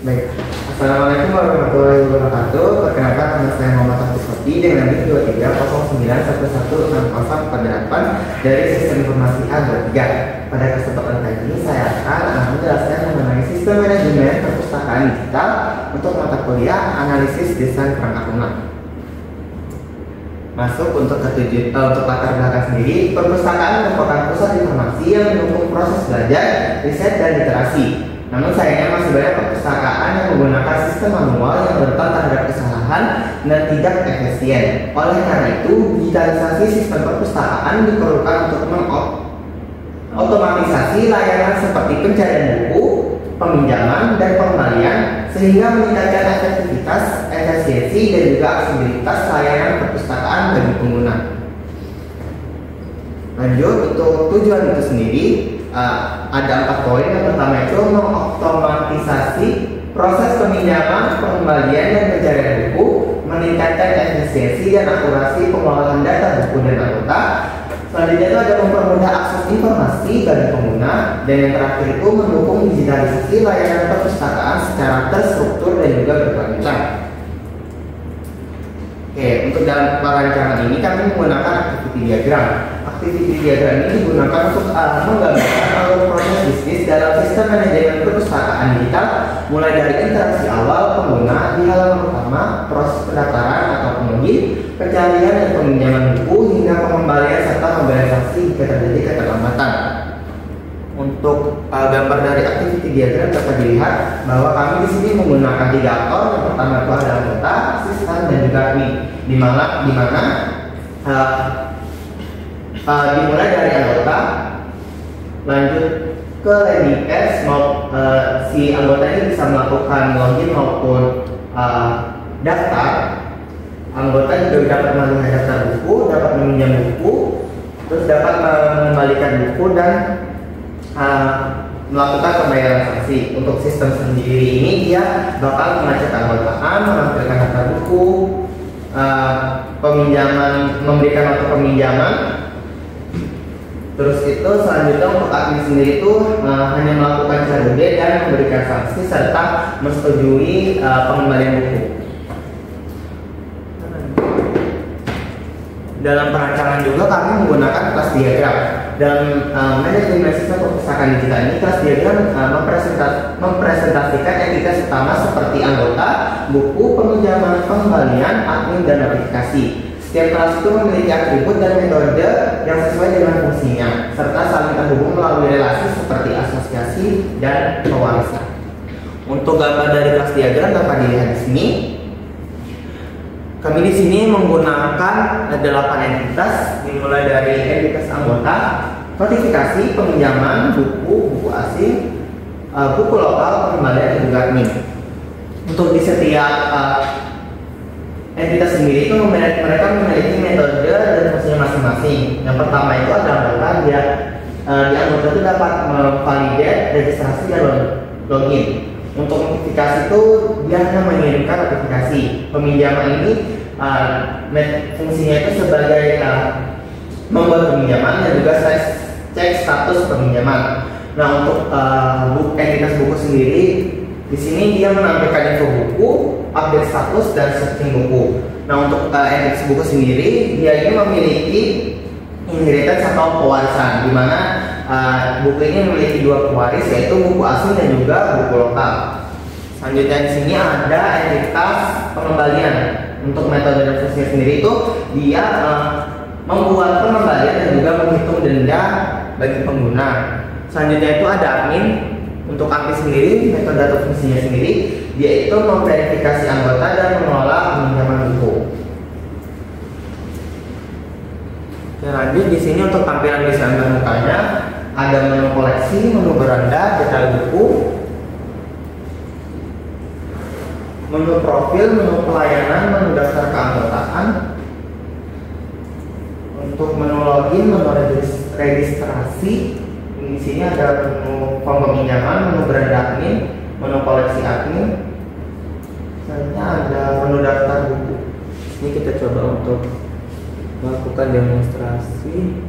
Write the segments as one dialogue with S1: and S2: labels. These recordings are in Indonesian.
S1: Baik, Assalamualaikum warahmatullahi wabarakatuh. Perkenalkan, nama saya Muhammad Hafiz Fakih dengan NIM 2309116048 dari Sistem Informasi A23. Pada kesempatan kali ini saya akan menjelaskan mengenai sistem manajemen perpustakaan digital untuk mata kuliah analisis desain perangkat lunak. Masuk untuk latar belakang sendiri, perpustakaan merupakan pusat informasi yang mendukung proses belajar, riset, dan literasi. Namun sayangnya masih banyak perpustakaan yang menggunakan sistem manual yang rentan terhadap kesalahan dan tidak efisien. Oleh karena itu, digitalisasi sistem perpustakaan diperlukan untuk mengotomatisasi layanan seperti pencarian buku, peminjaman, dan pengembalian sehingga meningkatkan efektivitas, efisiensi, dan juga aksesibilitas layanan perpustakaan bagi pengguna. Lanjut, untuk tujuan itu sendiri ada 4 poin. Yang pertama itu mengotomatisasi proses peminjaman, pengembalian, dan pencarian buku, meningkatkan efisiensi dan akurasi pengelolaan data buku dan anggota. Selanjutnya itu ada mempermudah akses informasi bagi pengguna, dan yang terakhir itu mendukung digitalisasi layanan perpustakaan secara terstruktur dan juga berkelanjutan. Oke, untuk dalam perancangan ini kami menggunakan activity diagram. Activity diagram ini digunakan untuk menggambarkan alur proses bisnis dalam sistem manajemen perpustakaan digital, mulai dari interaksi awal pengguna di halaman utama, proses pendaftaran atau login, pencarian dan peminjaman buku, hingga pengembalian serta pemberian sanksi jika terjadi keterlambatan. Untuk gambar dari activity diagram dapat dilihat bahwa kami di sini menggunakan 3 aktor. Yang pertama itu adalah anggota, asisten, dan juga admin. Dimulai dari anggota, lanjut ke landing page. Si anggota ini bisa melakukan login maupun daftar. Anggota juga dapat melihat daftar buku, dapat meminjam buku, terus dapat mengembalikan buku dan melakukan pembayaran sanksi. Untuk sistem sendiri ini dia bakal mengecek anggotaan, menampilkan daftar buku, peminjaman, memberikan waktu peminjaman. Terus itu selanjutnya untuk admin sendiri itu hanya melakukan CRD dan memberikan sanksi serta menyetujui pengembalian buku. Dalam perancangan juga kami menggunakan kelas diagram. Dalam manajemen sistem perpustakaan digital ini, kelas diagram mempresentasikan entitas utama seperti anggota, buku, peminjaman, pengembalian, admin, dan notifikasi. Setiap kelas itu memiliki atribut dan metode yang sesuai dengan fungsinya, serta saling terhubung melalui relasi seperti asosiasi dan pewarisan. Untuk gambar dari kelas diagram dapat dilihat di sini. Kami di sini menggunakan 8 entitas, dimulai dari entitas anggota, notifikasi, peminjaman, buku asing, buku lokal, pengembalian, dan juga admin. Untuk di setiap entitas sendiri itu mereka memiliki metode dan fungsinya masing-masing. Yang pertama itu ada anggota, di anggota itu dapat memvalidate, registrasi, dan login. Untuk notifikasi itu dia hanya mengirimkan notifikasi. Peminjaman ini fungsinya itu sebagai membuat peminjaman dan juga cek status peminjaman. Nah, untuk entitas buku sendiri di sini dia menampilkan info buku, update status, dan searching buku. Nah, untuk entitas buku sendiri dia ini memiliki inheritance atau pewarisan, di mana buku ini memiliki 2 pewaris, yaitu buku asing dan juga buku lokal. Selanjutnya di sini ada entitas pengembalian. Untuk metode dan fungsinya sendiri itu dia membuat pengembalian dan juga menghitung denda bagi pengguna. Selanjutnya itu ada admin. Untuk admin sendiri, metode atau fungsinya sendiri dia itu memverifikasi anggota dan mengelola peminjaman buku. Oke, lanjut di sini untuk tampilan desain mukanya ada menu koleksi, menu beranda, detail buku, menu profil, menu pelayanan, menu daftar keanggotaan. Untuk menu login, menu registrasi, di sini ada menu form peminjaman, menu beranda admin, menu koleksi admin. Selanjutnya ada menu daftar buku. Ini kita coba untuk melakukan demonstrasi.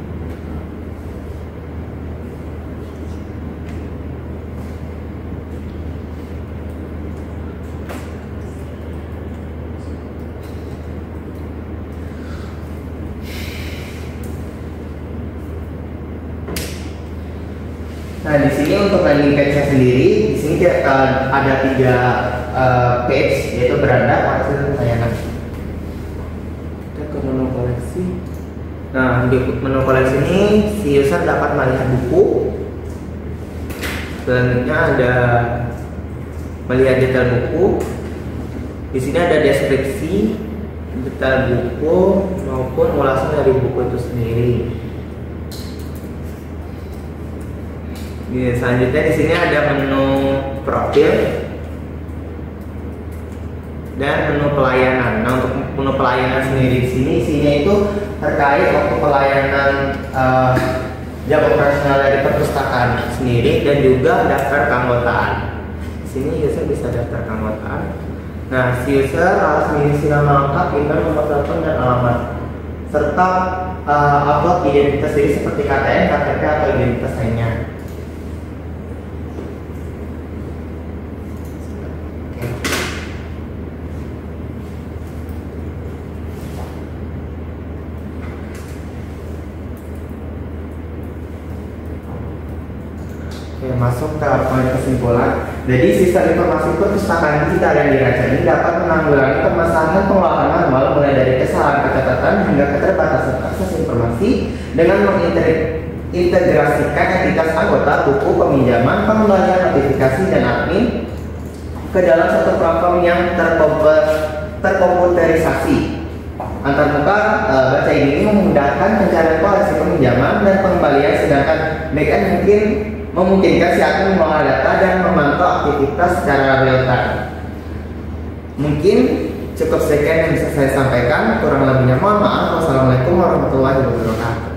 S1: Nah, di sini untuk landing page-nya sendiri, di sini ada 3 page, yaitu beranda, hasil layanan. Kita ke menu koleksi. Nah, di menu koleksi ini si user dapat melihat buku. Selanjutnya ada melihat detail buku. Di sini ada deskripsi detail buku maupun ulasan dari buku itu sendiri. Selanjutnya di sini ada menu profil dan menu pelayanan. Nah, untuk menu pelayanan sendiri di sini isinya itu terkait waktu pelayanan jam operasional dari perpustakaan sendiri dan juga daftar keanggotaan. Di sini user bisa daftar keanggotaan. Nah, si user harus mengisi nama lengkap, email, nomor telepon, dan alamat, serta upload identitas diri seperti KTM, KTP, atau identitas lainnya. Oke, masuk ke poin kesimpulan. Jadi sistem informasi perpustakaan digital yang dirancang ini dapat menanggulangi permasalahan pengelolaan manual mulai dari kesalahan pencatatan hingga keterbatasan akses informasi dengan mengintegrasikan entitas anggota, buku, peminjaman, pengembalian, notifikasi, dan admin ke dalam satu platform yang terkomputerisasi. Antarmuka baca ini memudahkan pencarian koleksi peminjaman dan pengembalian, sedangkan backend mungkin memungkinkan si admin mengolah data dan memantau aktivitas secara real time. Mungkin cukup sekian yang bisa saya sampaikan. Kurang lebihnya mohon maaf. Wassalamualaikum warahmatullahi wabarakatuh.